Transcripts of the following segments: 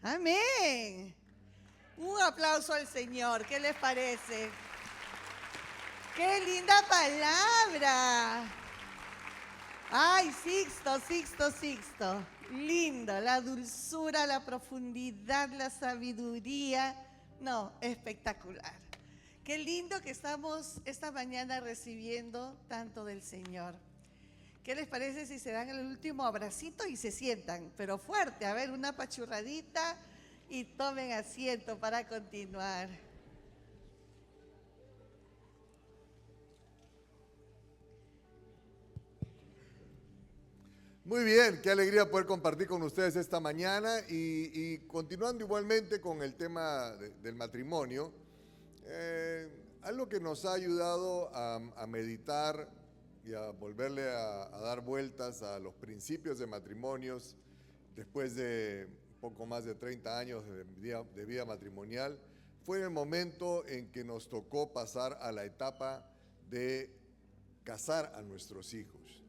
Amén. Un aplauso al Señor. ¿Qué les parece? ¡Qué linda palabra! Ay, Sixto. Lindo, la dulzura, la profundidad, la sabiduría. No, espectacular. Qué lindo que estamos esta mañana recibiendo tanto del Señor. ¿Qué les parece si se dan el último abracito y se sientan? Pero fuerte, a ver, una pachurradita y tomen asiento para continuar. Muy bien, qué alegría poder compartir con ustedes esta mañana y continuando igualmente con el tema del matrimonio, algo que nos ha ayudado a meditar y a volverle a dar vueltas a los principios de matrimonios después de poco más de 30 años de vida matrimonial, fue el momento en que nos tocó pasar a la etapa de casar a nuestros hijos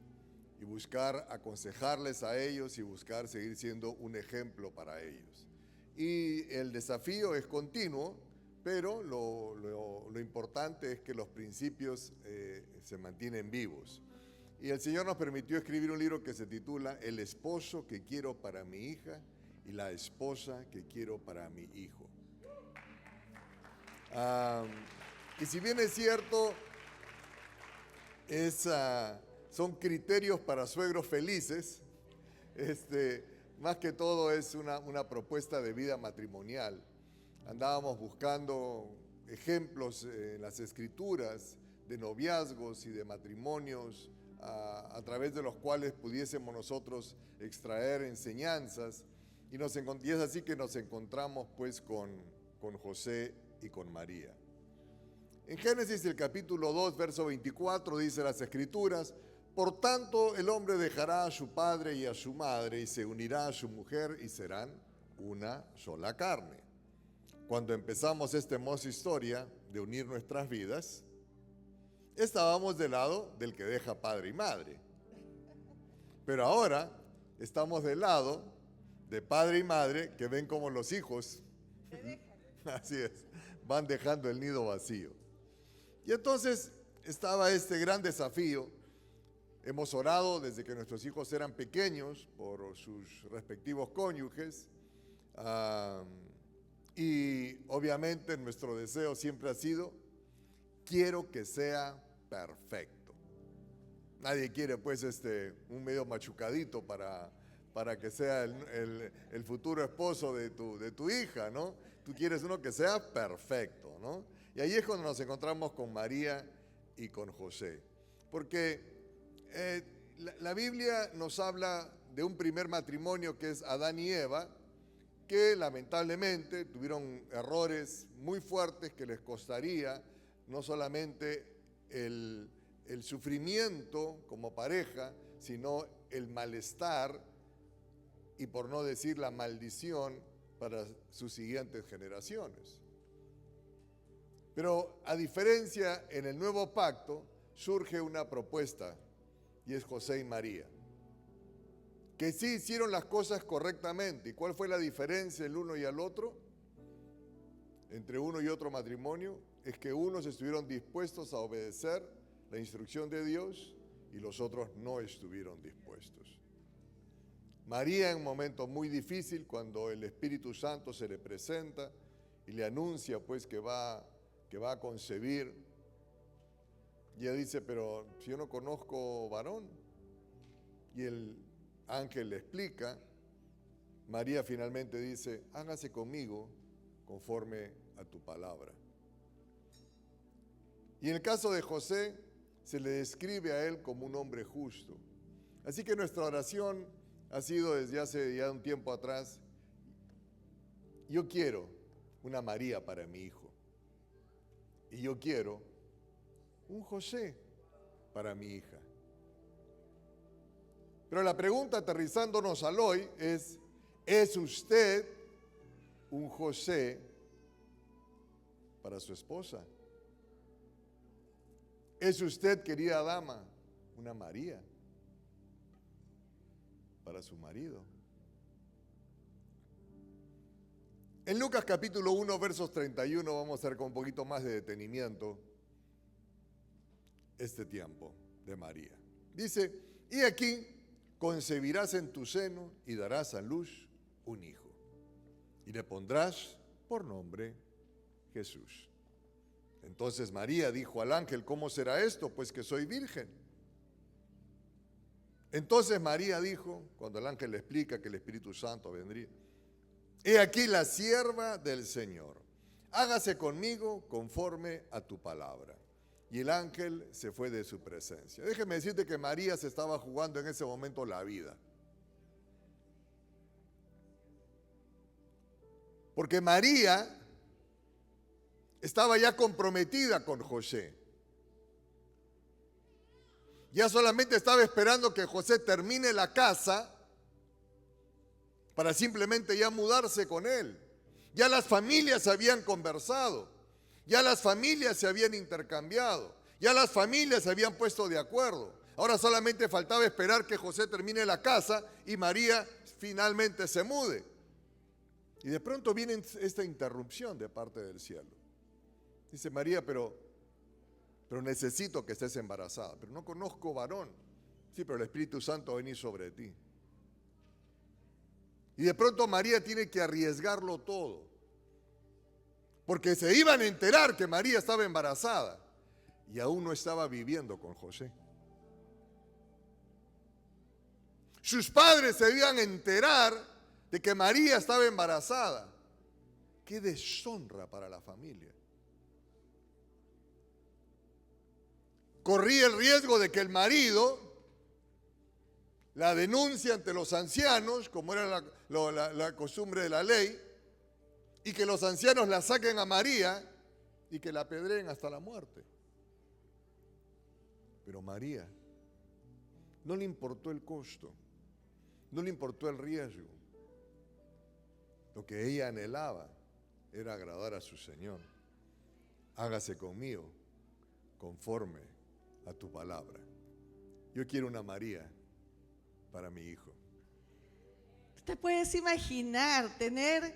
y buscar aconsejarles a ellos y buscar seguir siendo un ejemplo para ellos. Y el desafío es continuo, pero lo importante es que los principios se mantienen vivos. Y el Señor nos permitió escribir un libro que se titula El esposo que quiero para mi hija y la esposa que quiero para mi hijo. Y si bien es cierto, son criterios para suegros felices, más que todo es una propuesta de vida matrimonial. Andábamos buscando ejemplos en las escrituras de noviazgos y de matrimonios a través de los cuales pudiésemos nosotros extraer enseñanzas y es así que nos encontramos pues con José y con María. En Génesis el capítulo 2, verso 24 dice las escrituras: por tanto el hombre dejará a su padre y a su madre y se unirá a su mujer y serán una sola carne. Cuando empezamos esta hermosa historia de unir nuestras vidas, estábamos del lado del que deja padre y madre. Pero ahora estamos del lado de padre y madre que ven como los hijos, así es, van dejando el nido vacío. Y entonces estaba este gran desafío. Hemos orado desde que nuestros hijos eran pequeños por sus respectivos cónyuges. Y obviamente nuestro deseo siempre ha sido: quiero que sea perfecto. Nadie quiere pues un medio machucadito para que sea el futuro esposo de tu hija, ¿no? Tú quieres uno que sea perfecto, ¿no? Y ahí es cuando nos encontramos con María y con José. Porque la Biblia nos habla de un primer matrimonio que es Adán y Eva, que lamentablemente tuvieron errores muy fuertes que les costaría no solamente el sufrimiento como pareja, sino el malestar y, por no decir, la maldición para sus siguientes generaciones. Pero a diferencia, en el nuevo pacto surge una propuesta y es José y María, que sí hicieron las cosas correctamente. ¿Y cuál fue la diferencia el uno y el otro? Entre uno y otro matrimonio es que unos estuvieron dispuestos a obedecer la instrucción de Dios y los otros no estuvieron dispuestos. María, en un momento muy difícil, cuando el Espíritu Santo se le presenta y le anuncia pues que va a concebir, y ella dice: pero si yo no conozco varón. Y el ángel le explica. María finalmente dice: hágase conmigo conforme a tu palabra. Y en el caso de José, se le describe a él como un hombre justo. Así que nuestra oración ha sido desde hace ya un tiempo atrás: yo quiero una María para mi hijo. Y yo quiero un José para mi hija. Pero la pregunta, aterrizándonos al hoy, ¿es usted un José para su esposa? ¿Es usted, querida dama, una María para su marido? En Lucas capítulo 1, versos 31, vamos a ver con un poquito más de detenimiento este tiempo de María. Dice, y aquí concebirás en tu seno y darás a luz un hijo, y le pondrás por nombre Jesús. Entonces María dijo al ángel, ¿cómo será esto? Pues que soy virgen. Entonces María dijo, cuando el ángel le explica que el Espíritu Santo vendría, he aquí la sierva del Señor, hágase conmigo conforme a tu palabra. Y el ángel se fue de su presencia. Déjeme decirte que María se estaba jugando en ese momento la vida. Porque María estaba ya comprometida con José. Ya solamente estaba esperando que José termine la casa para simplemente ya mudarse con él. Ya las familias habían conversado, ya las familias se habían intercambiado, ya las familias se habían puesto de acuerdo. Ahora solamente faltaba esperar que José termine la casa y María finalmente se mude. Y de pronto viene esta interrupción de parte del cielo. Dice María, pero necesito que estés embarazada, pero no conozco varón. Sí, pero el Espíritu Santo va a venir sobre ti. Y de pronto María tiene que arriesgarlo todo, porque se iban a enterar que María estaba embarazada y aún no estaba viviendo con José. Sus padres se iban a enterar de que María estaba embarazada. Qué deshonra para la familia. Corría el riesgo de que el marido la denuncia ante los ancianos, como era la costumbre de la ley, y que los ancianos la saquen a María y que la apedreen hasta la muerte. Pero María no le importó el costo, no le importó el riesgo. Lo que ella anhelaba era agradar a su Señor. Hágase conmigo conforme a tu palabra. Yo quiero una María para mi hijo. ¿Te puedes imaginar tener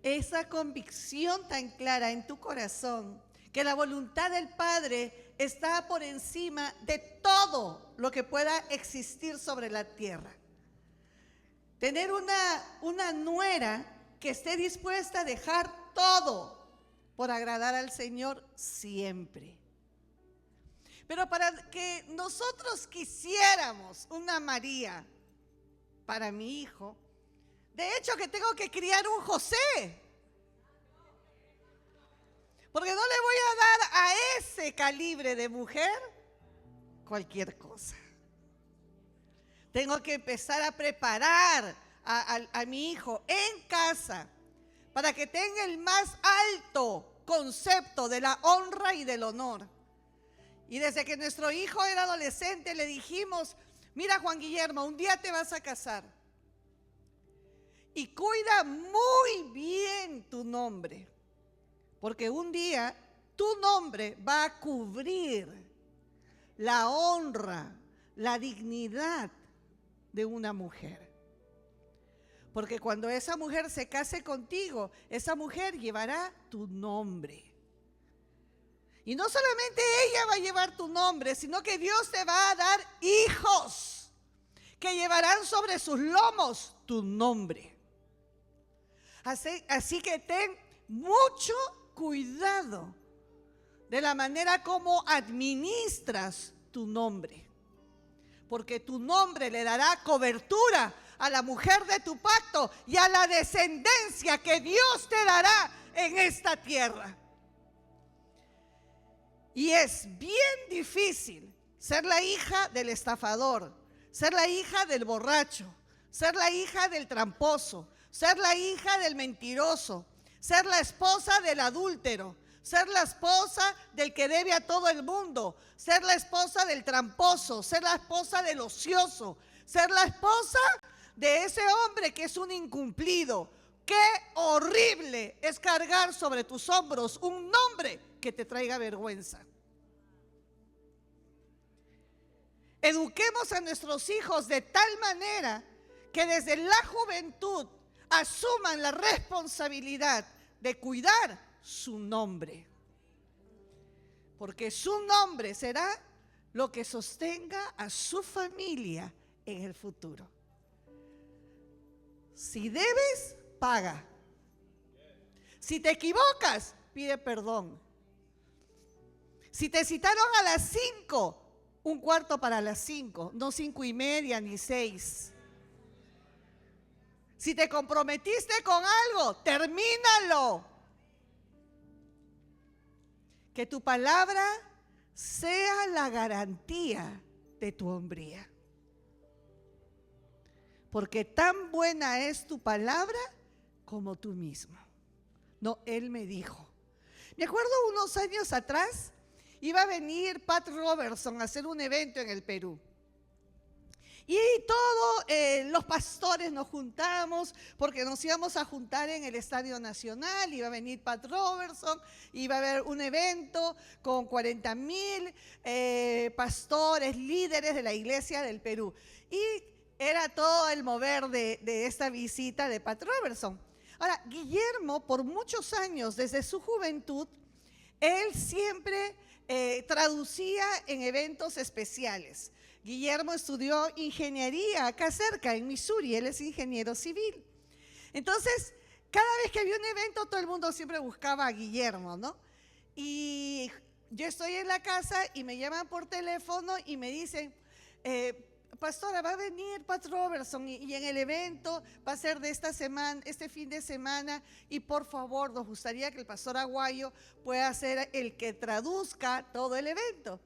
esa convicción tan clara en tu corazón, que la voluntad del Padre está por encima de todo lo que pueda existir sobre la tierra? Tener una nuera que esté dispuesta a dejar todo por agradar al Señor siempre. Pero para que nosotros quisiéramos una María para mi hijo, de hecho que tengo que criar un José, porque no le voy a dar a ese calibre de mujer cualquier cosa. Tengo que empezar a preparar a mi hijo en casa para que tenga el más alto concepto de la honra y del honor. Y desde que nuestro hijo era adolescente le dijimos, mira Juan Guillermo, un día te vas a casar y cuida muy bien tu nombre, porque un día tu nombre va a cubrir la honra, la dignidad de una mujer. Porque cuando esa mujer se case contigo, esa mujer llevará tu nombre. Y no solamente ella va a llevar tu nombre, sino que Dios te va a dar hijos que llevarán sobre sus lomos tu nombre. Así que ten mucho cuidado de la manera como administras tu nombre, porque tu nombre le dará cobertura a la mujer de tu pacto y a la descendencia que Dios te dará en esta tierra. Y es bien difícil ser la hija del estafador, ser la hija del borracho, ser la hija del tramposo, ser la hija del mentiroso, ser la esposa del adúltero, ser la esposa del que debe a todo el mundo, ser la esposa del tramposo, ser la esposa del ocioso, ser la esposa de ese hombre que es un incumplido. Qué horrible es cargar sobre tus hombros un nombre que te traiga vergüenza. Eduquemos a nuestros hijos de tal manera que desde la juventud asuman la responsabilidad de cuidar su nombre. Porque su nombre será lo que sostenga a su familia en el futuro. Si debes, paga. Si te equivocas, pide perdón. Si te citaron a las 5, un cuarto para las 5, no 5:30 ni 6. Si te comprometiste con algo, termínalo. Que tu palabra sea la garantía de tu hombría. Porque tan buena es tu palabra como tú mismo. No, él me dijo. Me acuerdo unos años atrás, iba a venir Pat Robertson a hacer un evento en el Perú. Y todos los pastores nos juntamos porque nos íbamos a juntar en el Estadio Nacional. Iba a venir Pat Robertson, iba a haber un evento con 40,000 pastores, líderes de la iglesia del Perú. Y era todo el mover de esta visita de Pat Robertson. Ahora, Guillermo, por muchos años, desde su juventud, él siempre traducía en eventos especiales. Guillermo estudió ingeniería acá cerca, en Missouri. Él es ingeniero civil. Entonces, cada vez que había un evento, todo el mundo siempre buscaba a Guillermo, ¿no? Y yo estoy en la casa y me llaman por teléfono y me dicen, pastora, va a venir Pat Robertson y en el evento va a ser de esta semana, este fin de semana, y por favor nos gustaría que el pastor Aguayo pueda ser el que traduzca todo el evento.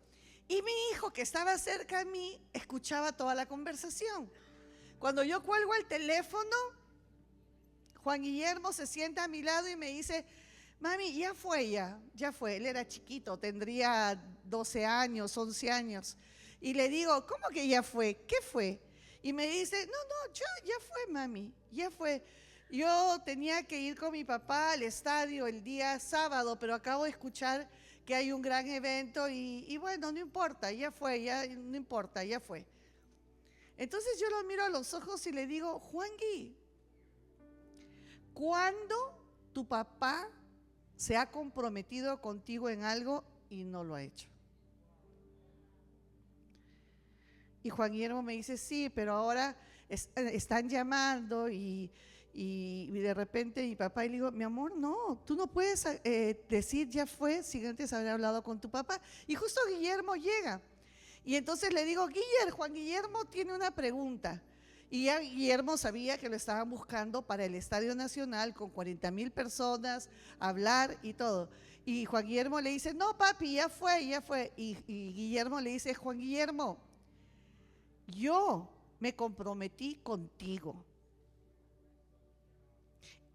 Y mi hijo, que estaba cerca a mí, escuchaba toda la conversación. Cuando yo cuelgo el teléfono, Juan Guillermo se sienta a mi lado y me dice, mami, ya fue. Él era chiquito, tendría 12 años, 11 años. Y le digo, ¿cómo que ya fue? ¿Qué fue? Y me dice, no, ya fue, mami, ya fue. Yo tenía que ir con mi papá al estadio el día sábado, pero acabo de escuchar que hay un gran evento y bueno, no importa, ya fue. Entonces yo lo miro a los ojos y le digo, Juangui, ¿cuándo tu papá se ha comprometido contigo en algo y no lo ha hecho? Y Juan Guillermo me dice, sí, pero ahora están llamando y de repente mi papá, y le digo, mi amor, no, tú no puedes decir ya fue sin antes haber hablado con tu papá. Y justo Guillermo llega. Y entonces le digo, Juan Guillermo tiene una pregunta. Y ya Guillermo sabía que lo estaban buscando para el Estadio Nacional con 40,000 personas, hablar y todo. Y Juan Guillermo le dice, no papi, ya fue. Y Guillermo le dice, Juan Guillermo, yo me comprometí contigo.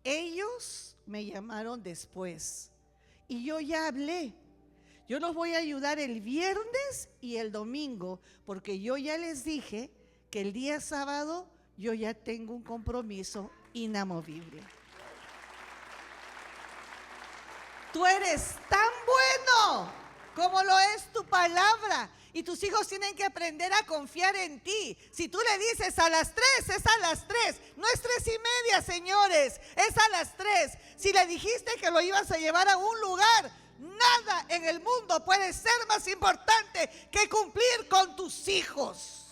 Ellos me llamaron después y yo ya hablé. Yo los voy a ayudar el viernes y el domingo porque yo ya les dije que el día sábado yo ya tengo un compromiso inamovible. Tú eres tan bueno como lo es tu palabra. Y tus hijos tienen que aprender a confiar en ti. Si tú le dices a las 3, es a las 3. No es 3:30, señores, es a las 3. Si le dijiste que lo ibas a llevar a un lugar, nada en el mundo puede ser más importante que cumplir con tus hijos.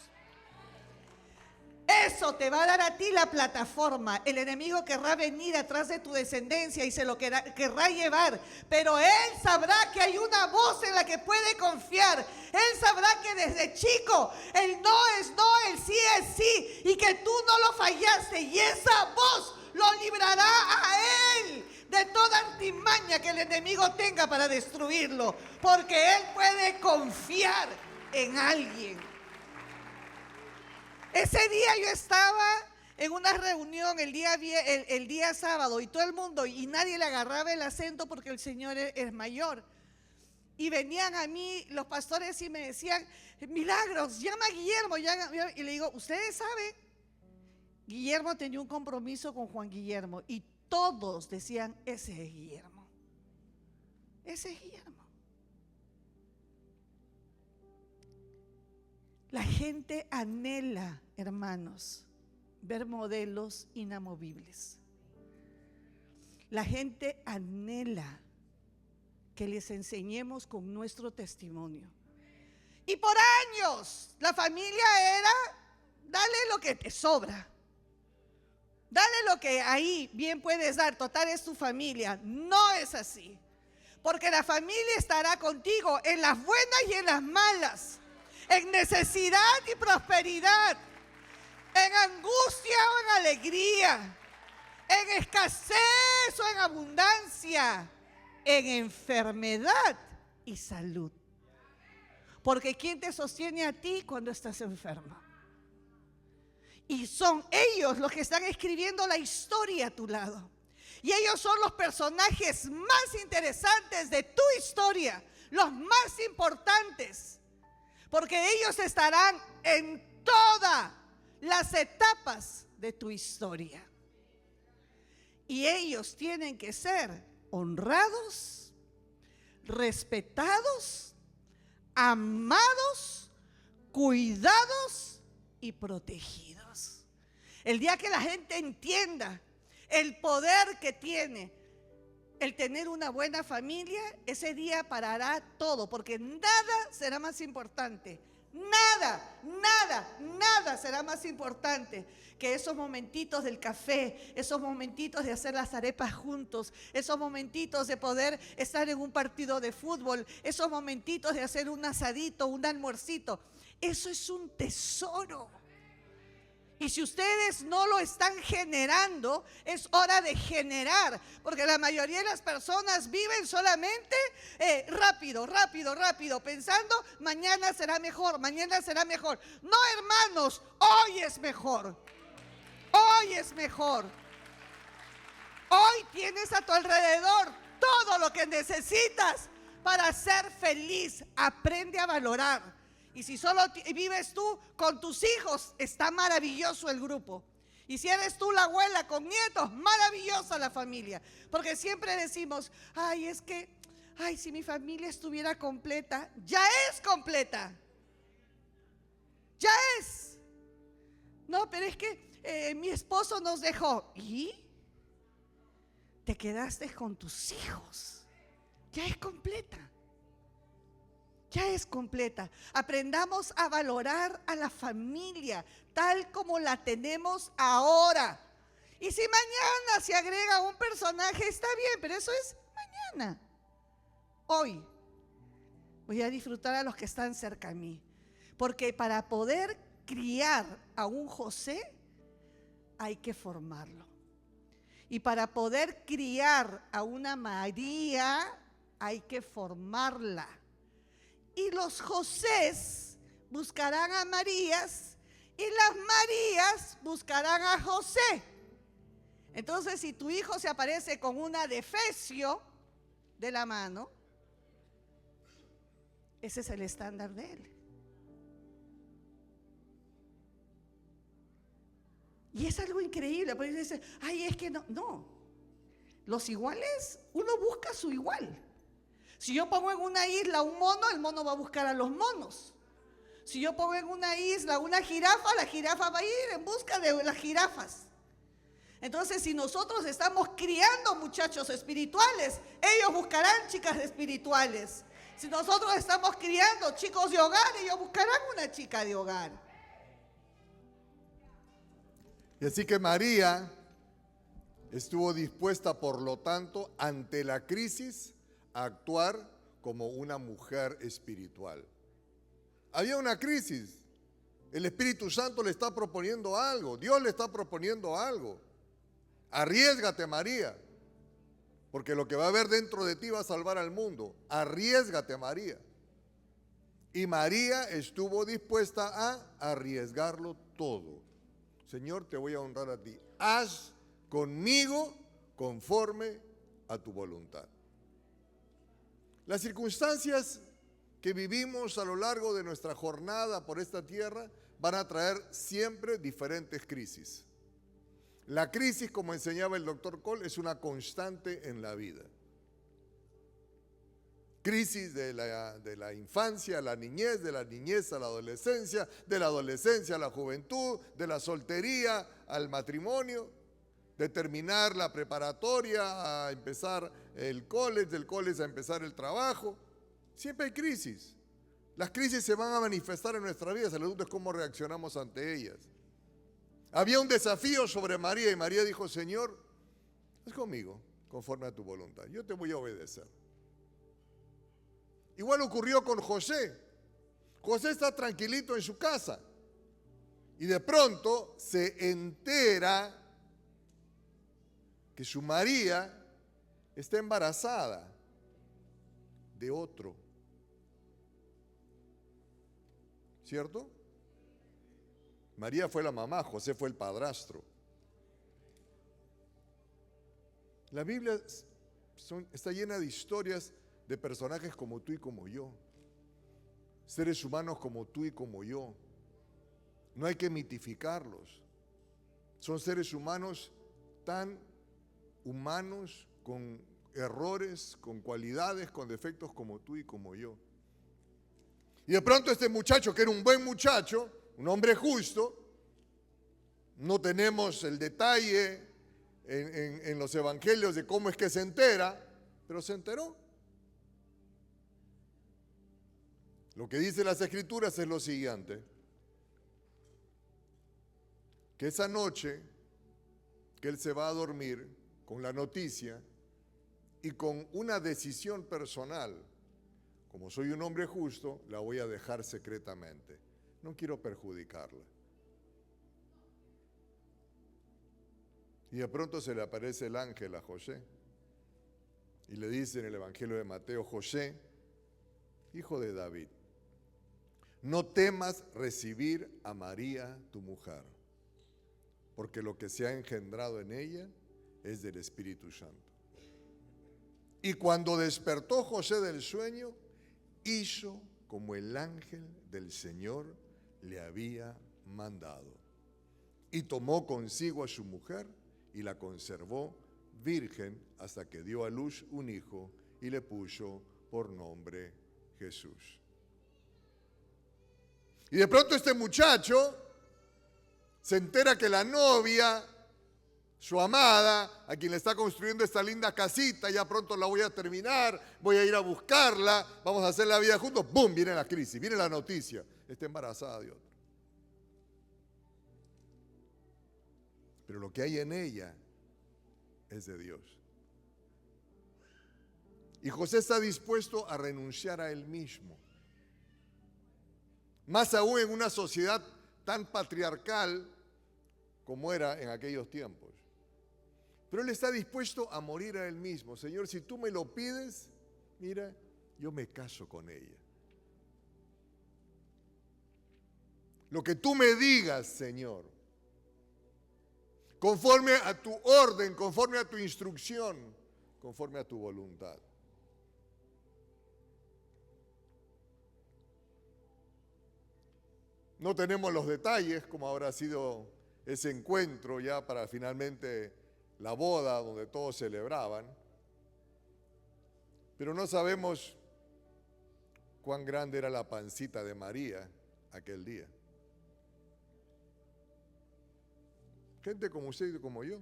Eso te va a dar a ti la plataforma. El enemigo querrá venir atrás de tu descendencia y se lo querrá llevar, pero él sabrá que hay una voz en la que puede confiar. Él sabrá que desde chico el no es no, el sí es sí, y que tú no lo fallaste, y esa voz lo librará a él de toda artimaña que el enemigo tenga para destruirlo, porque él puede confiar en alguien. Ese día yo estaba en una reunión el día sábado y todo el mundo, y nadie le agarraba el acento porque el Señor es mayor. Y venían a mí los pastores y me decían, Milagros, llama a Guillermo. Y le digo, ustedes saben, Guillermo tenía un compromiso con Juan Guillermo y todos decían, ese es Guillermo. Ese es Guillermo. La gente anhela, hermanos, ver modelos inamovibles. La gente anhela que les enseñemos con nuestro testimonio. Y por años la familia era, dale lo que te sobra. Dale lo que ahí bien puedes dar, total es tu familia. No es así. Porque la familia estará contigo en las buenas y en las malas, en necesidad y prosperidad, en angustia o en alegría, en escasez o en abundancia, en enfermedad y salud. Porque ¿quién te sostiene a ti cuando estás enfermo? Y son ellos los que están escribiendo la historia a tu lado. Y ellos son los personajes más interesantes de tu historia, los más importantes. Porque ellos estarán en todas las etapas de tu historia. Y ellos tienen que ser honrados, respetados, amados, cuidados y protegidos. El día que la gente entienda el poder que tiene el tener una buena familia, ese día parará todo, porque nada será más importante. Nada será más importante que esos momentitos del café, esos momentitos de hacer las arepas juntos, esos momentitos de poder estar en un partido de fútbol, esos momentitos de hacer un asadito, un almuercito. Eso es un tesoro. Y si ustedes no lo están generando, es hora de generar, porque la mayoría de las personas viven solamente rápido, pensando mañana será mejor. No, hermanos, hoy es mejor. Hoy tienes a tu alrededor todo lo que necesitas para ser feliz. Aprende a valorar. Y si solo vives tú con tus hijos, está maravilloso el grupo. Y si eres tú la abuela con nietos, maravillosa la familia. Porque siempre decimos, si mi familia estuviera completa. Ya es completa. Ya es. No, pero es que mi esposo nos dejó. ¿Y? Te quedaste con tus hijos. Ya es completa. Ya es completa. Aprendamos a valorar a la familia tal como la tenemos ahora. Y si mañana se agrega un personaje, está bien, pero eso es mañana. Hoy voy a disfrutar a los que están cerca a mí. Porque para poder criar a un José, hay que formarlo. Y para poder criar a una María, hay que formarla. Y los Josés buscarán a Marías y las Marías buscarán a José. Entonces, si tu hijo se aparece con una de Efesio de la mano, ese es el estándar de él. Y es algo increíble, porque dice, es que no. Los iguales, uno busca su igual. Si yo pongo en una isla un mono, el mono va a buscar a los monos. Si yo pongo en una isla una jirafa, la jirafa va a ir en busca de las jirafas. Entonces, si nosotros estamos criando muchachos espirituales, ellos buscarán chicas espirituales. Si nosotros estamos criando chicos de hogar, ellos buscarán una chica de hogar. Y así que María estuvo dispuesta, por lo tanto, ante la crisis, a actuar como una mujer espiritual. Había una crisis. El Espíritu Santo le está proponiendo algo. Dios le está proponiendo algo. Arriésgate, María, porque lo que va a haber dentro de ti va a salvar al mundo. Arriésgate, María. Y María estuvo dispuesta a arriesgarlo todo. Señor, te voy a honrar a ti. Haz conmigo conforme a tu voluntad. Las circunstancias que vivimos a lo largo de nuestra jornada por esta tierra van a traer siempre diferentes crisis. La crisis, como enseñaba el doctor Cole, es una constante en la vida. Crisis de la infancia a la niñez, de la niñez a la adolescencia, de la adolescencia a la juventud, de la soltería al matrimonio. de terminar la preparatoria a empezar el college, del college a empezar el trabajo. Siempre hay crisis. Las crisis se van a manifestar en nuestras vidas, el asunto es cómo reaccionamos ante ellas. Había un desafío sobre María y María dijo, Señor, haz conmigo conforme a tu voluntad, yo te voy a obedecer. Igual ocurrió con José. José está tranquilito en su casa y de pronto se entera que su María está embarazada de otro. ¿Cierto? María fue la mamá, José fue el padrastro. La Biblia está llena de historias de personajes como tú y como yo. Seres humanos como tú y como yo. No hay que mitificarlos. Son seres humanos tan humanos, con errores, con cualidades, con defectos como tú y como yo. Y de pronto este muchacho, que era un buen muchacho, un hombre justo, no tenemos el detalle en los evangelios de cómo es que se entera, pero se enteró. Lo que dicen las escrituras es lo siguiente, que esa noche que él se va a dormir con la noticia y con una decisión personal, como soy un hombre justo, la voy a dejar secretamente. No quiero perjudicarla. Y de pronto se le aparece el ángel a José y le dice en el Evangelio de Mateo, José, hijo de David, no temas recibir a María, tu mujer, porque lo que se ha engendrado en ella es del Espíritu Santo. Y cuando despertó José del sueño, hizo como el ángel del Señor le había mandado. Y tomó consigo a su mujer y la conservó virgen hasta que dio a luz un hijo y le puso por nombre Jesús. Y de pronto este muchacho se entera que la novia, su amada, a quien le está construyendo esta linda casita, ya pronto la voy a terminar, voy a ir a buscarla, vamos a hacer la vida juntos, ¡bum! Viene la crisis, viene la noticia, está embarazada de otro. Pero lo que hay en ella es de Dios. Y José está dispuesto a renunciar a él mismo. Más aún en una sociedad tan patriarcal como era en aquellos tiempos. Pero él está dispuesto a morir a él mismo. Señor, si tú me lo pides, mira, yo me caso con ella. Lo que tú me digas, Señor, conforme a tu orden, conforme a tu instrucción, conforme a tu voluntad. No tenemos los detalles, como habrá sido ese encuentro ya para finalmente la boda donde todos celebraban, pero no sabemos cuán grande era la pancita de María aquel día. Gente como usted y como yo.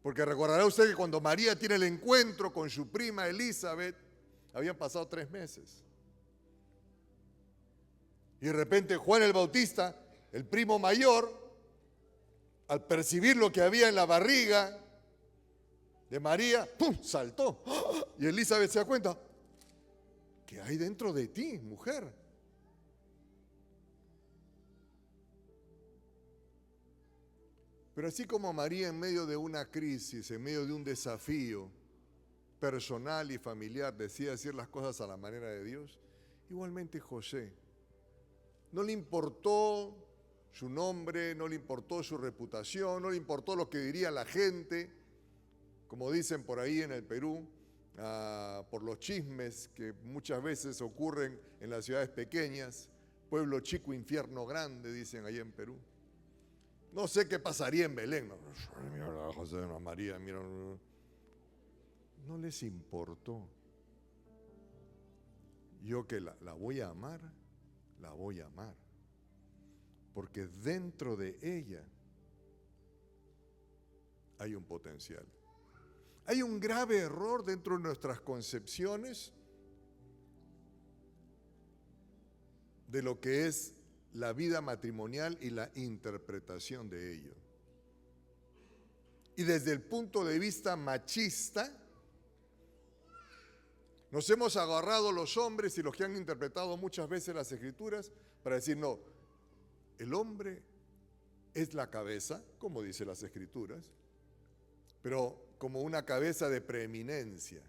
Porque recordará usted que cuando María tiene el encuentro con su prima Elizabeth, habían pasado 3 meses. Y de repente Juan el Bautista, el primo mayor, al percibir lo que había en la barriga de María, ¡pum!, saltó. Y Elizabeth se da cuenta, ¿qué hay dentro de ti, mujer? Pero así como María en medio de una crisis, en medio de un desafío personal y familiar, decide decir las cosas a la manera de Dios, igualmente José, no le importó su nombre, no le importó su reputación, no le importó lo que diría la gente, como dicen por ahí en el Perú, por los chismes que muchas veces ocurren en las ciudades pequeñas, pueblo chico, infierno grande, dicen ahí en Perú. No sé qué pasaría en Belén. Mira, José, María, mira. No les importó. Yo que la voy a amar, la voy a amar. porque dentro de ella hay un potencial. Hay un grave error dentro de nuestras concepciones de lo que es la vida matrimonial y la interpretación de ello. Y desde el punto de vista machista, nos hemos agarrado los hombres y los que han interpretado muchas veces las Escrituras para decir, no, el hombre es la cabeza, como dice las Escrituras, pero como una cabeza de preeminencia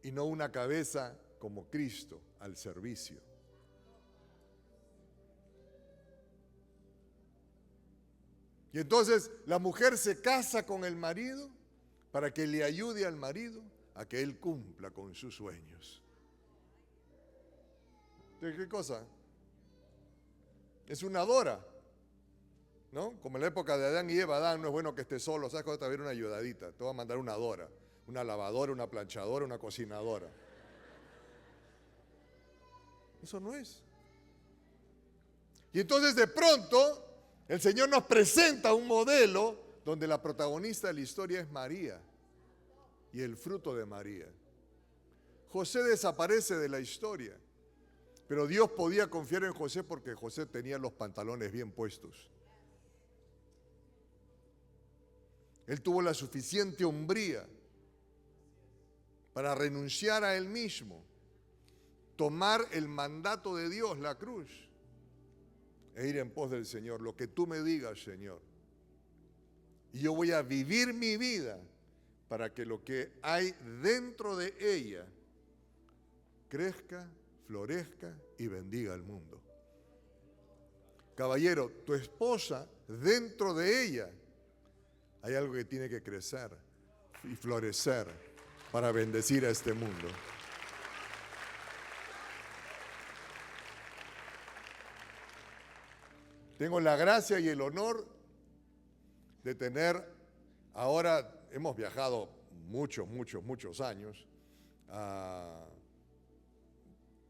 y no una cabeza como Cristo al servicio. Y entonces la mujer se casa con el marido para que le ayude al marido a que él cumpla con sus sueños. ¿De qué cosa? Es una Dora, ¿no? Como en la época de Adán y Eva. Adán, no es bueno que esté solo, ¿sabes? Te va a ver una ayudadita, te va a mandar una Dora, una lavadora, una planchadora, una cocinadora. Eso no es. Y entonces de pronto el Señor nos presenta un modelo donde la protagonista de la historia es María y el fruto de María. José desaparece de la historia, pero Dios podía confiar en José porque José tenía los pantalones bien puestos. Él tuvo la suficiente hombría para renunciar a él mismo, tomar el mandato de Dios, la cruz, e ir en pos del Señor. Lo que tú me digas, Señor. Y yo voy a vivir mi vida para que lo que hay dentro de ella crezca, florezca y bendiga al mundo. Caballero, tu esposa, dentro de ella hay algo que tiene que crecer y florecer para bendecir a este mundo. Tengo la gracia y el honor de tener, ahora hemos viajado muchos años, a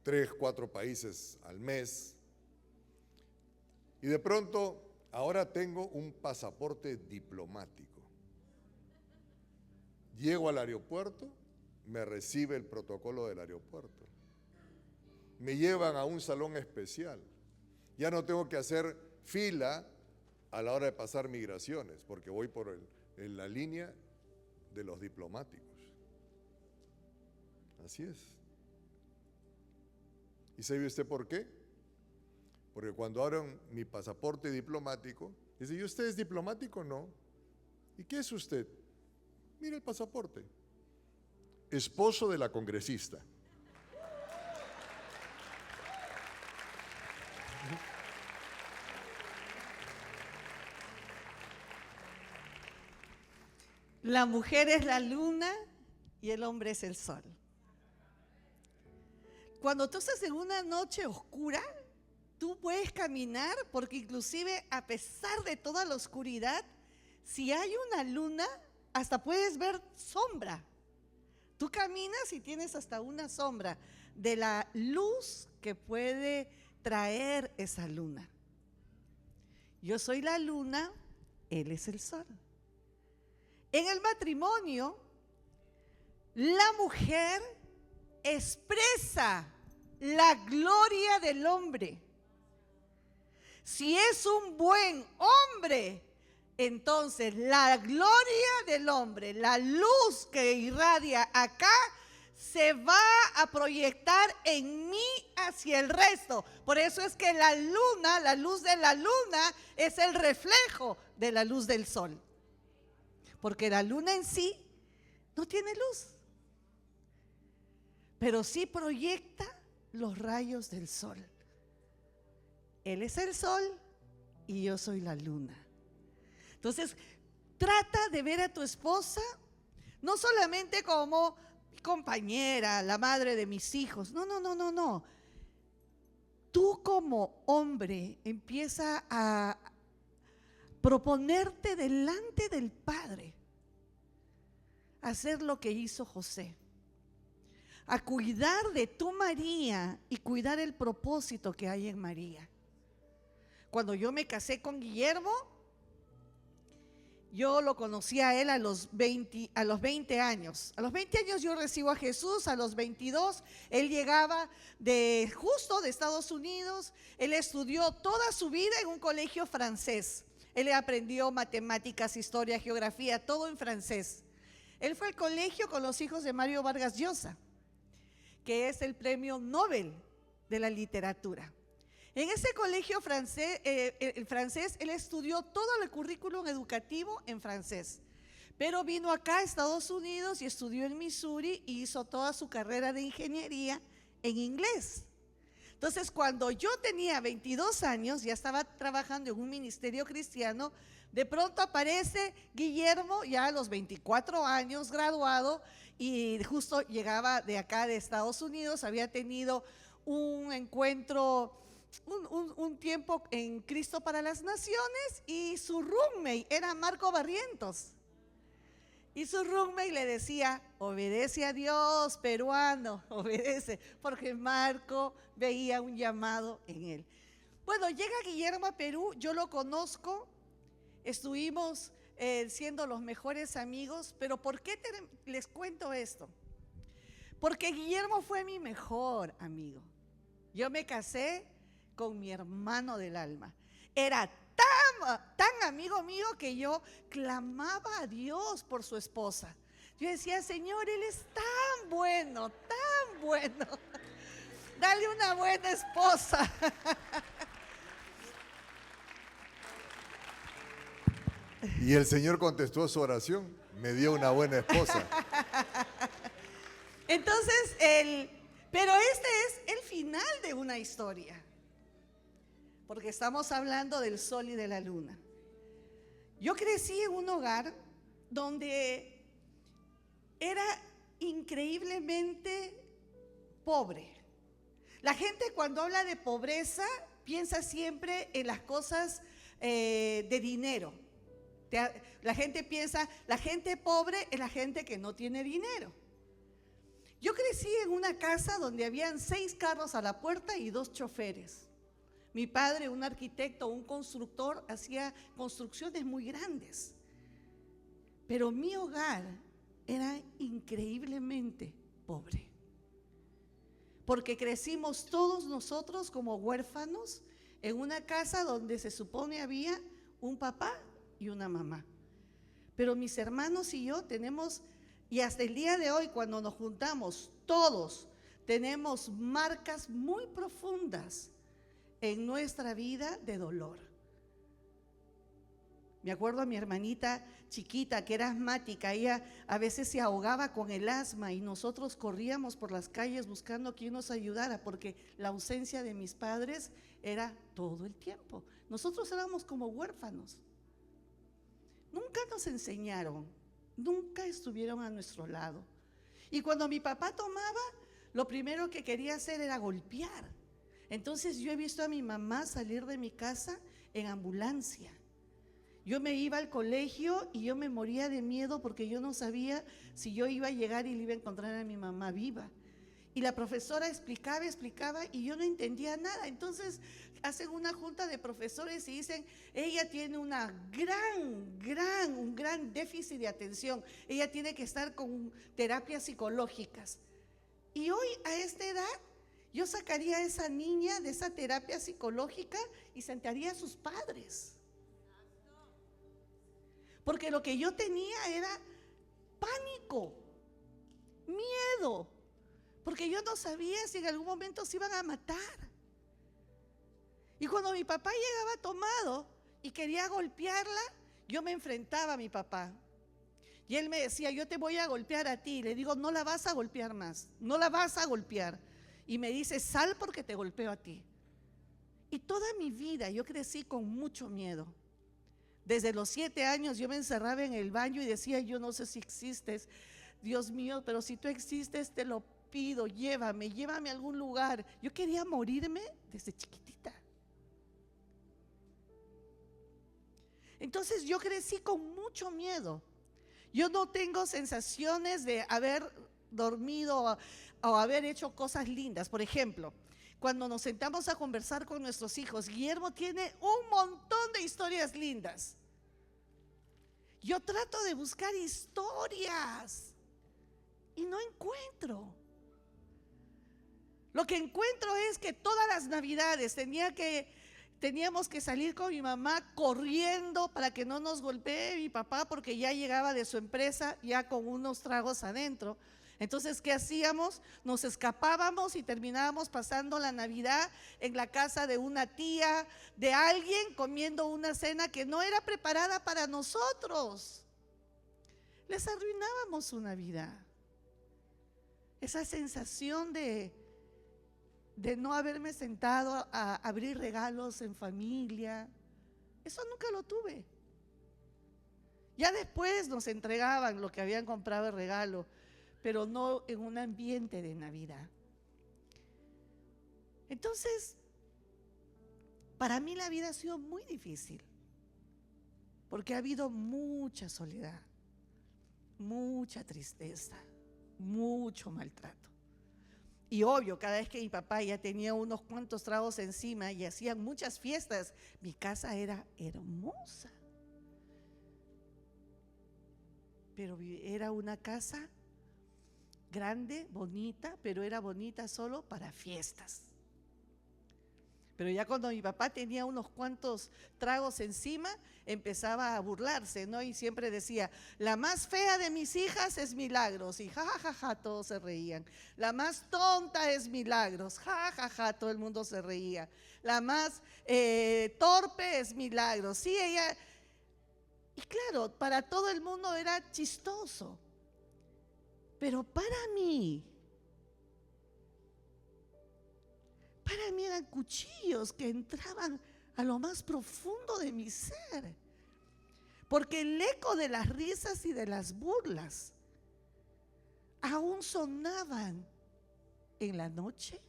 3, 4 países al mes, y de pronto ahora tengo un pasaporte diplomático. Llego al aeropuerto, me recibe el protocolo del aeropuerto, me llevan a un salón especial, ya no tengo que hacer fila a la hora de pasar migraciones, porque voy por en la línea de los diplomáticos. Así es. ¿Y sabe usted por qué? Porque cuando abren mi pasaporte diplomático, dice, ¿y usted es diplomático? No. ¿Y qué es usted? Mira el pasaporte. Esposo de la congresista. La mujer es la luna y el hombre es el sol. Cuando tú estás en una noche oscura, tú puedes caminar porque inclusive a pesar de toda la oscuridad, si hay una luna, hasta puedes ver sombra. Tú caminas y tienes hasta una sombra de la luz que puede traer esa luna. Yo soy la luna, él es el sol. En el matrimonio, la mujer expresa la gloria del hombre. Si es un buen hombre, entonces la gloria del hombre, la luz que irradia acá, se va a proyectar en mí hacia el resto. Por eso es que la luna, la luz de la luna, es el reflejo de la luz del sol. Porque la luna en sí no tiene luz, pero sí proyecta los rayos del sol. Él es el sol y yo soy la luna. Entonces, trata de ver a tu esposa no solamente como compañera, la madre de mis hijos. No. Tú como hombre empieza a proponerte delante del Padre, hacer lo que hizo José, a cuidar de tu María y cuidar el propósito que hay en María. Cuando yo me casé con Guillermo, yo lo conocí a él a los 20 años. A los 20 años yo recibo a Jesús, a los 22 él llegaba justo de Estados Unidos. Él estudió toda su vida en un colegio francés. Él aprendió matemáticas, historia, geografía, todo en francés. Él fue al colegio con los hijos de Mario Vargas Llosa, que es el premio Nobel de la literatura. En ese colegio francés, él estudió todo el currículum educativo en francés, pero vino acá a Estados Unidos y estudió en Missouri y hizo toda su carrera de ingeniería en inglés. Entonces, cuando yo tenía 22 años, ya estaba trabajando en un ministerio cristiano, de pronto aparece Guillermo, ya a los 24 años, graduado, y justo llegaba de acá de Estados Unidos, había tenido un encuentro, un tiempo en Cristo para las Naciones, y su roommate era Marco Barrientos. Y su roommate le decía: obedece a Dios, peruano, obedece, porque Marco veía un llamado en él. Bueno, llega Guillermo a Perú, yo lo conozco, estuvimos siendo los mejores amigos, pero ¿por qué les cuento esto? Porque Guillermo fue mi mejor amigo. Yo me casé con mi hermano del alma. Era tan amigo mío que yo clamaba a Dios por su esposa. Yo decía: Señor, Él es tan bueno, tan bueno. Dale una buena esposa. Y el Señor contestó su oración, me dio una buena esposa. Entonces, pero este es el final de una historia, porque estamos hablando del sol y de la luna. Yo crecí en un hogar donde era increíblemente pobre. La gente, cuando habla de pobreza, piensa siempre en las cosas de dinero. La gente piensa, la gente pobre es la gente que no tiene dinero. Yo crecí en una casa donde habían 6 carros a la puerta y 2 choferes. Mi padre, un arquitecto, un constructor, hacía construcciones muy grandes. Pero mi hogar era increíblemente pobre, porque crecimos todos nosotros como huérfanos en una casa donde se supone había un papá y una mamá. Pero mis hermanos y yo tenemos, y hasta el día de hoy cuando nos juntamos todos, tenemos marcas muy profundas en nuestra vida de dolor. Me acuerdo a mi hermanita chiquita que era asmática, ella a veces se ahogaba con el asma y nosotros corríamos por las calles buscando quien nos ayudara, porque la ausencia de mis padres era todo el tiempo. Nosotros éramos como huérfanos. Nunca nos enseñaron, nunca estuvieron a nuestro lado. Y cuando mi papá tomaba, lo primero que quería hacer era golpear. Entonces yo he visto a mi mamá salir de mi casa en ambulancia. Yo me iba al colegio y yo me moría de miedo porque yo no sabía si yo iba a llegar y le iba a encontrar a mi mamá viva. Y la profesora explicaba y yo no entendía nada. Entonces hacen una junta de profesores y dicen: ella tiene un gran déficit de atención. Ella tiene que estar con terapias psicológicas. Y hoy, a esta edad, yo sacaría a esa niña de esa terapia psicológica y sentaría a sus padres. Porque lo que yo tenía era pánico, miedo, porque yo no sabía si en algún momento se iban a matar. Y cuando mi papá llegaba tomado y quería golpearla, yo me enfrentaba a mi papá. Y él me decía: yo te voy a golpear a ti. Le digo: no la vas a golpear más, no la vas a golpear. Y me dice: sal porque te golpeo a ti. Y toda mi vida yo crecí con mucho miedo. Desde los 7 años yo me encerraba en el baño y decía: yo no sé si existes, Dios mío, pero si tú existes te lo pido, llévame a algún lugar. Yo quería morirme desde chiquitita. Entonces yo crecí con mucho miedo. Yo no tengo sensaciones de haber dormido o haber hecho cosas lindas. Por ejemplo, cuando nos sentamos a conversar con nuestros hijos, Guillermo tiene un montón de historias lindas. Yo trato de buscar historias y no encuentro. Lo que encuentro es que todas las navidades teníamos que salir con mi mamá corriendo para que no nos golpee mi papá, porque ya llegaba de su empresa ya con unos tragos adentro. Entonces, ¿qué hacíamos? Nos escapábamos y terminábamos pasando la Navidad en la casa de una tía, de alguien, comiendo una cena que no era preparada para nosotros. Les arruinábamos su Navidad. Esa sensación de no haberme sentado a abrir regalos en familia, eso nunca lo tuve. Ya después nos entregaban lo que habían comprado de regalo, pero no en un ambiente de Navidad. Entonces, para mí la vida ha sido muy difícil, porque ha habido mucha soledad, mucha tristeza, mucho maltrato. Y obvio, cada vez que mi papá ya tenía unos cuantos tragos encima y hacían muchas fiestas, mi casa era hermosa. Pero era una casa grande, bonita, pero era bonita solo para fiestas. Pero ya cuando mi papá tenía unos cuantos tragos encima, empezaba a burlarse, ¿no? Y siempre decía, la más fea de mis hijas es Milagros. Y jajaja, todos se reían. La más tonta es Milagros. Jajaja, todo el mundo se reía. La más torpe es Milagros. Sí, ella. Y claro, para todo el mundo era chistoso. Pero para mí eran cuchillos que entraban a lo más profundo de mi ser, porque el eco de las risas y de las burlas aún sonaban en la noche,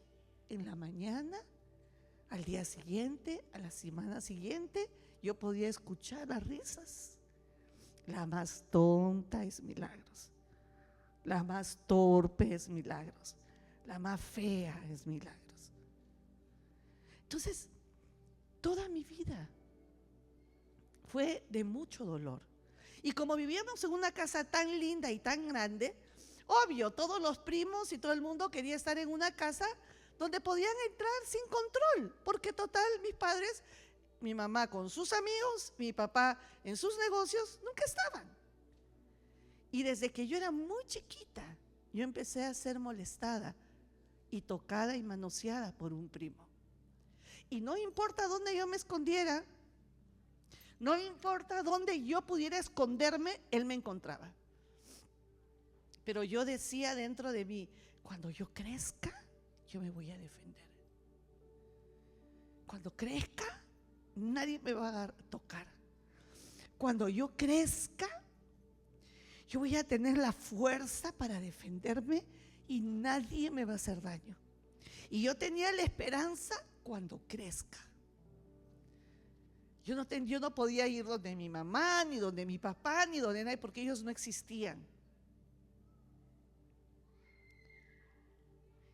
en la mañana, al día siguiente, a la semana siguiente. Yo podía escuchar las risas. La más tonta es Milagros, la más torpe es Milagros, la más fea es Milagros. Entonces, toda mi vida fue de mucho dolor. Y como vivíamos en una casa tan linda y tan grande, obvio, todos los primos y todo el mundo quería estar en una casa donde podían entrar sin control, porque total, mis padres, mi mamá con sus amigos, mi papá en sus negocios, nunca estaban. Y desde que yo era muy chiquita, yo empecé a ser molestada y tocada y manoseada por un primo. Y no importa dónde yo me escondiera, no importa dónde yo pudiera esconderme, él me encontraba. Pero yo decía dentro de mí, cuando yo crezca, yo me voy a defender. Cuando crezca, nadie me va a tocar. Cuando yo crezca, yo voy a tener la fuerza para defenderme y nadie me va a hacer daño. Y yo tenía la esperanza cuando crezca. Yo no podía ir donde mi mamá, ni donde mi papá, ni donde nadie, porque ellos no existían.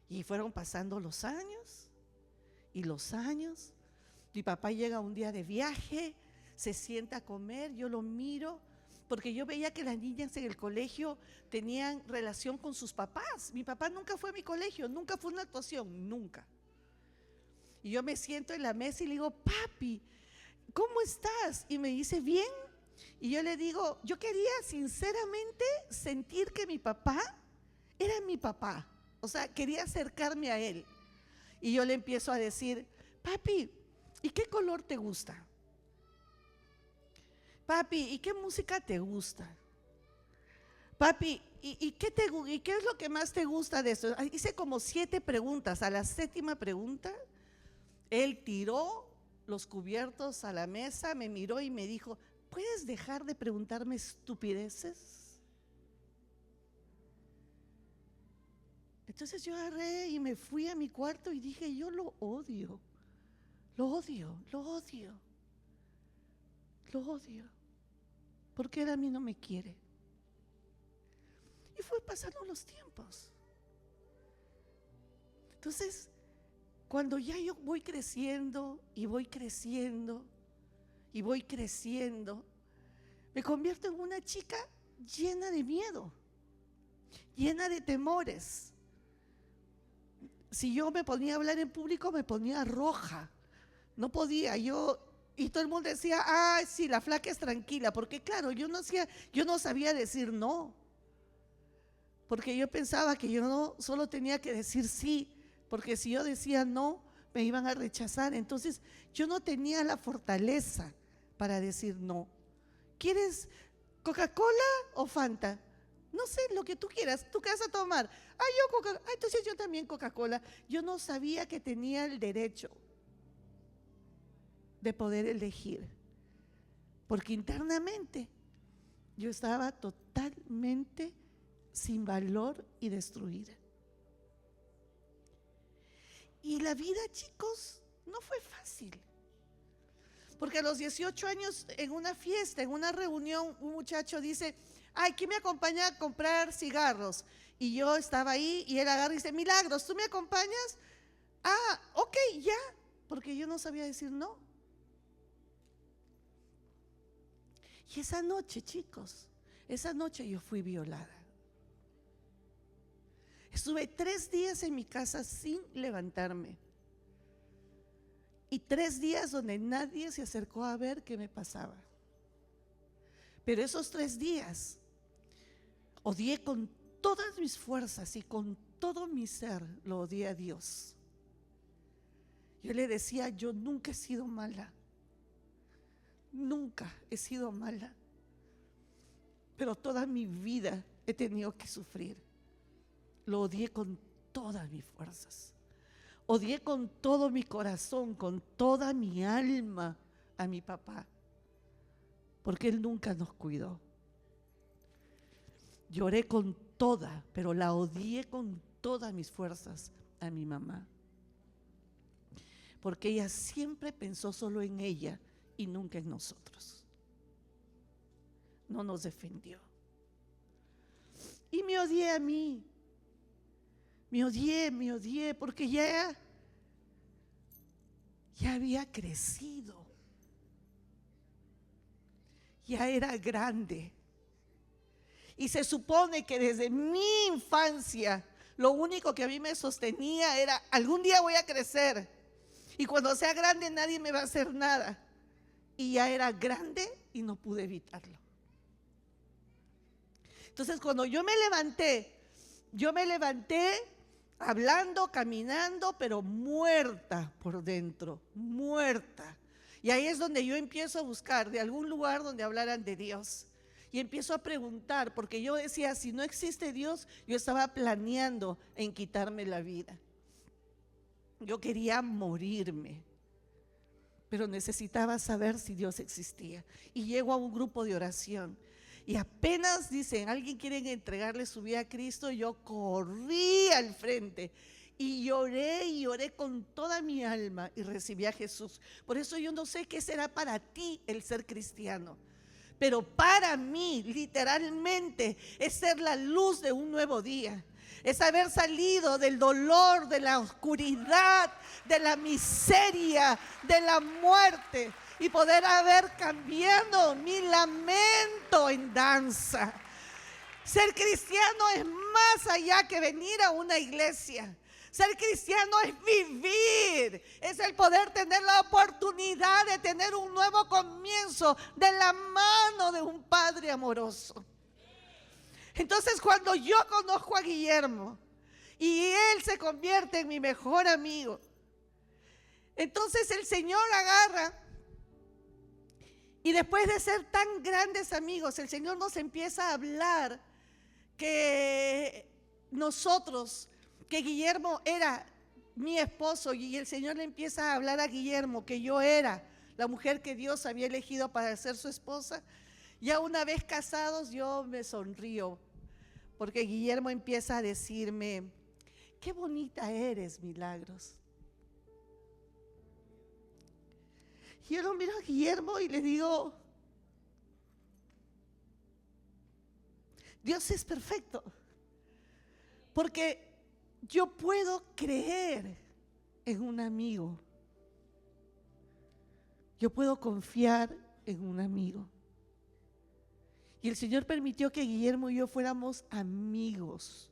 Y fueron pasando los años y los años. Mi papá llega un día de viaje, se sienta a comer, yo lo miro, porque yo veía que las niñas en el colegio tenían relación con sus papás. Mi papá nunca fue a mi colegio, nunca fue una actuación, nunca. Y yo me siento en la mesa y le digo, papi, ¿cómo estás? Y me dice, bien. Y yo le digo, yo quería sinceramente sentir que mi papá era mi papá. O sea, quería acercarme a él. Y yo le empiezo a decir, papi, ¿y qué color te gusta? Papi, ¿y qué música te gusta? Papi, ¿y qué es lo que más te gusta de eso? Hice como 7 preguntas. A la 7ª pregunta, él tiró los cubiertos a la mesa, me miró y me dijo, ¿puedes dejar de preguntarme estupideces? Entonces yo agarré y me fui a mi cuarto y dije, yo lo odio, lo odio, lo odio, lo odio, porque él a mí no me quiere. Y fue pasando los tiempos. Entonces, cuando ya yo voy creciendo y voy creciendo y voy creciendo, me convierto en una chica llena de miedo, llena de temores. Si yo me ponía a hablar en público, me ponía roja, no podía. Y todo el mundo decía, ah, sí, la flaca es tranquila, porque claro, yo no sabía decir no, porque yo pensaba que yo no solo tenía que decir sí, porque si yo decía no, me iban a rechazar. Entonces yo no tenía la fortaleza para decir no. ¿Quieres Coca-Cola o Fanta? No sé, lo que tú quieras. ¿Tú qué vas a tomar? Ah, yo Coca-Cola. Ah, entonces yo también Coca-Cola. Yo no sabía que tenía el derecho de poder elegir, porque internamente yo estaba totalmente sin valor y destruida. Y la vida, chicos, no fue fácil, porque a los 18 años, en una fiesta, en una reunión, un muchacho dice, ay, ¿quién me acompaña a comprar cigarros? Y yo estaba ahí y él agarra y dice, Milagros, ¿tú me acompañas? Ah, ok, ya, porque yo no sabía decir no. Y esa noche, chicos, esa noche yo fui violada. Estuve 3 días en mi casa sin levantarme. Y 3 días donde nadie se acercó a ver qué me pasaba. Pero esos 3 días odié con todas mis fuerzas y con todo mi ser, lo odié a Dios. Yo le decía, yo nunca he sido mala. Nunca he sido mala. Pero toda mi vida he tenido que sufrir. Lo odié con todas mis fuerzas. Odié con todo mi corazón, con toda mi alma a mi papá, porque él nunca nos cuidó. Lloré con toda, pero la odié con todas mis fuerzas a mi mamá, porque ella siempre pensó solo en ella y nunca en nosotros. No nos defendió. Y me odié a mí. Me odié, porque ya había crecido. Ya era grande. Y se supone que desde mi infancia, lo único que a mí me sostenía era, algún día voy a crecer. Y cuando sea grande nadie me va a hacer nada. Y ya era grande y no pude evitarlo. Entonces cuando yo me levanté hablando, caminando, pero muerta por dentro, muerta. Y ahí es donde yo empiezo a buscar de algún lugar donde hablaran de Dios. Y empiezo a preguntar, porque yo decía, si no existe Dios, yo estaba planeando en quitarme la vida. Yo quería morirme, pero necesitaba saber si Dios existía. Y llego a un grupo de oración. Y apenas dicen, alguien quiere entregarle su vida a Cristo, yo corrí al frente y lloré con toda mi alma y recibí a Jesús. Por eso yo no sé qué será para ti el ser cristiano, pero para mí literalmente es ser la luz de un nuevo día. Es haber salido del dolor, de la oscuridad, de la miseria, de la muerte, y poder haber cambiado mi lamento en danza. Ser cristiano es más allá que venir a una iglesia. Ser cristiano es vivir, es el poder tener la oportunidad de tener un nuevo comienzo de la mano de un Padre amoroso. Entonces cuando yo conozco a Guillermo y él se convierte en mi mejor amigo, entonces el Señor agarra. Y después de ser tan grandes amigos, el Señor nos empieza a hablar que Guillermo era mi esposo, y el Señor le empieza a hablar a Guillermo que yo era la mujer que Dios había elegido para ser su esposa. Ya una vez casados, yo me sonrío, porque Guillermo empieza a decirme, qué bonita eres, Milagros. Y yo lo miro a Guillermo y le digo, Dios es perfecto, porque yo puedo creer en un amigo. Yo puedo confiar en un amigo. Y el Señor permitió que Guillermo y yo fuéramos amigos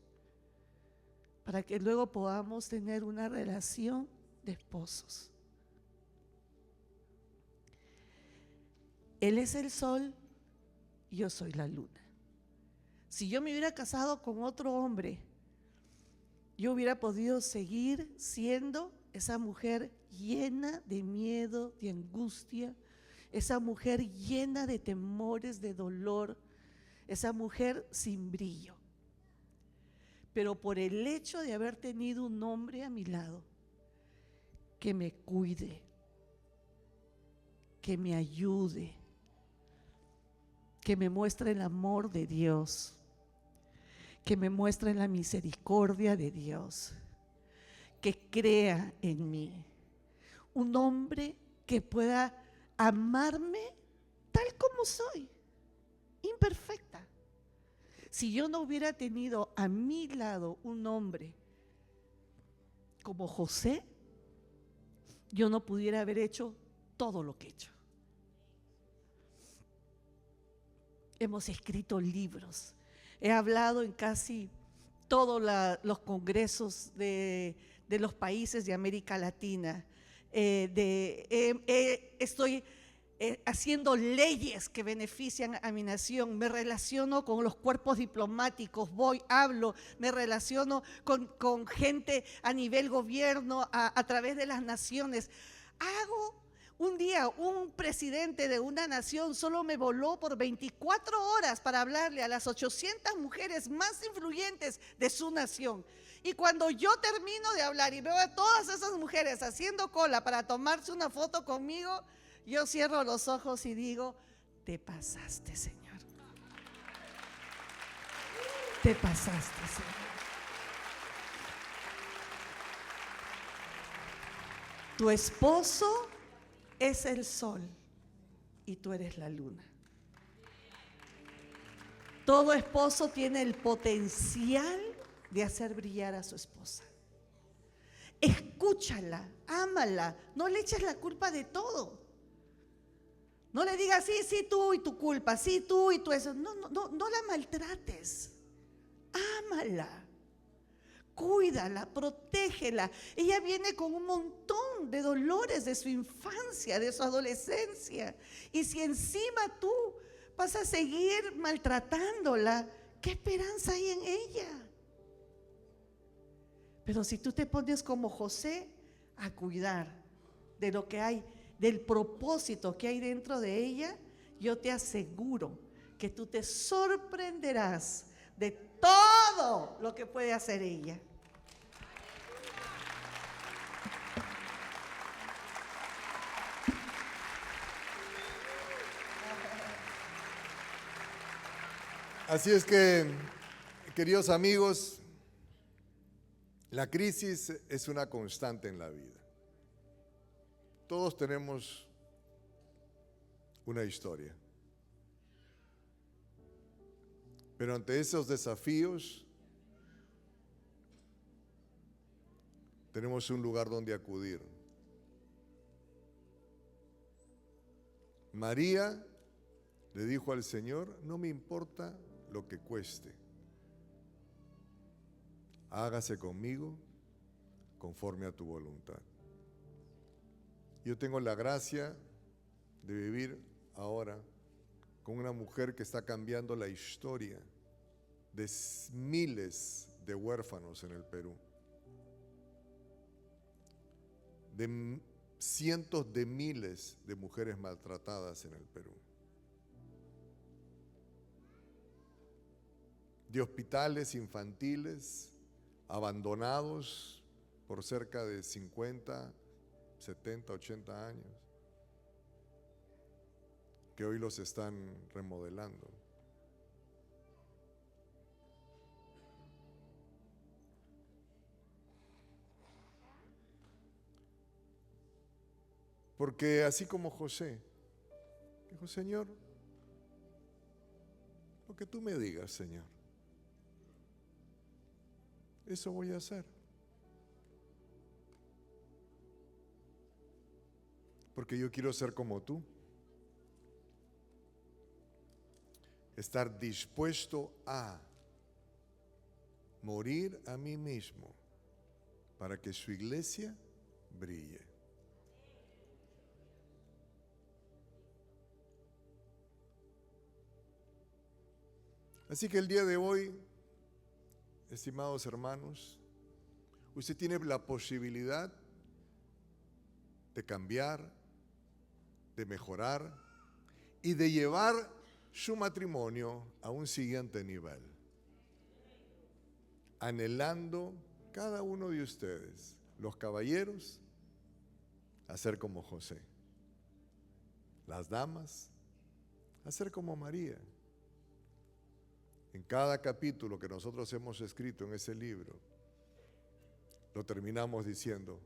para que luego podamos tener una relación de esposos. Él es el sol y yo soy la luna. Si yo me hubiera casado con otro hombre, yo hubiera podido seguir siendo esa mujer llena de miedo, de angustia, esa mujer llena de temores, de dolor, esa mujer sin brillo. Pero por el hecho de haber tenido un hombre a mi lado que me cuide, que me ayude, que me muestre el amor de Dios, que me muestre la misericordia de Dios, que crea en mí. Un hombre que pueda amarme tal como soy, imperfecta. Si yo no hubiera tenido a mi lado un hombre como José, yo no pudiera haber hecho todo lo que he hecho. Hemos escrito libros, he hablado en casi todos los congresos de los países de América Latina. Estoy haciendo leyes que benefician a mi nación. Me relaciono con los cuerpos diplomáticos, voy, hablo, me relaciono con gente a nivel gobierno, a través de las naciones. Un día un presidente de una nación solo me voló por 24 horas para hablarle a las 800 mujeres más influyentes de su nación. Y cuando yo termino de hablar y veo a todas esas mujeres haciendo cola para tomarse una foto conmigo, yo cierro los ojos y digo: te pasaste, Señor. Te pasaste, Señor. Tu esposo es el sol y tú eres la luna. Todo esposo tiene el potencial de hacer brillar a su esposa. Escúchala, ámala, no le eches la culpa de todo. No le digas sí, tú y tu culpa, sí, tú y tú eso. No la maltrates. Ámala. Cuídala, protégela. Ella viene con un montón de dolores de su infancia, de su adolescencia. Y si encima tú vas a seguir maltratándola, ¿qué esperanza hay en ella? Pero si tú te pones como José a cuidar de lo que hay, del propósito que hay dentro de ella, yo te aseguro que tú te sorprenderás de todo lo que puede hacer ella. Así es que, queridos amigos, la crisis es una constante en la vida. Todos tenemos una historia. Pero ante esos desafíos, tenemos un lugar donde acudir. María le dijo al Señor: no me importa lo que cueste, hágase conmigo conforme a tu voluntad. Yo tengo la gracia de vivir ahora con una mujer que está cambiando la historia de miles de huérfanos en el Perú, de cientos de miles de mujeres maltratadas en el Perú, de hospitales infantiles abandonados por cerca de 50, 70, 80 años, que hoy los están remodelando. Porque así como José dijo: Señor, lo que tú me digas, Señor, eso voy a hacer. porque yo quiero ser como tú. Estar dispuesto a morir a mí mismo para que su iglesia brille. Así que el día de hoy, estimados hermanos, usted tiene la posibilidad de cambiar, de mejorar y de llevar su matrimonio a un siguiente nivel, anhelando cada uno de ustedes, los caballeros, a ser como José, las damas, a ser como María. En cada capítulo que nosotros hemos escrito en ese libro, lo terminamos diciendo: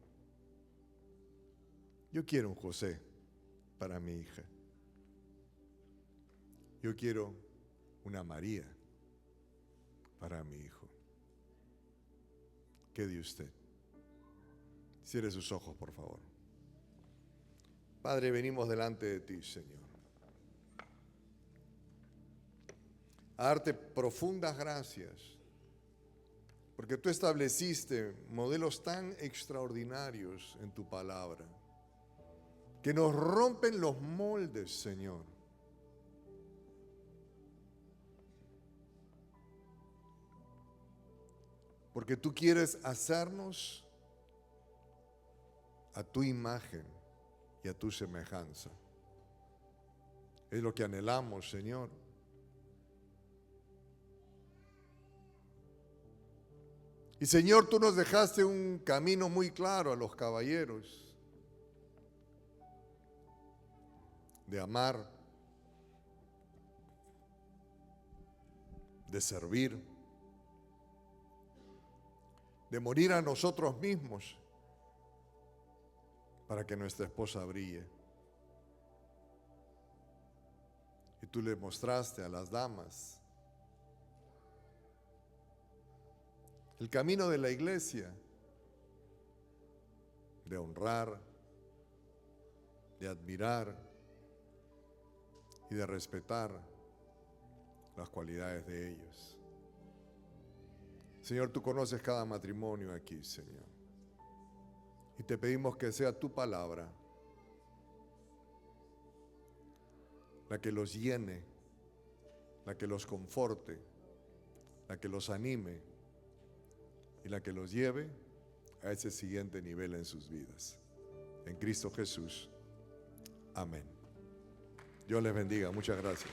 yo quiero un José para mi hija. Yo quiero una María para mi hijo. ¿Qué de usted? Cierre sus ojos, por favor. Padre, venimos delante de ti, Señor, a darte profundas gracias, porque tú estableciste modelos tan extraordinarios en tu palabra, que nos rompen los moldes, Señor. Porque tú quieres hacernos a tu imagen y a tu semejanza. Es lo que anhelamos, Señor. Y Señor, tú nos dejaste un camino muy claro a los caballeros de amar, de servir, de morir a nosotros mismos para que nuestra esposa brille. Y tú le mostraste a las damas el camino de la iglesia, de honrar, de admirar y de respetar las cualidades de ellos. Señor, tú conoces cada matrimonio aquí, Señor. Y te pedimos que sea tu palabra la que los llene, la que los conforte, la que los anime y la que los lleve a ese siguiente nivel en sus vidas. En Cristo Jesús. Amén. Dios les bendiga. Muchas gracias.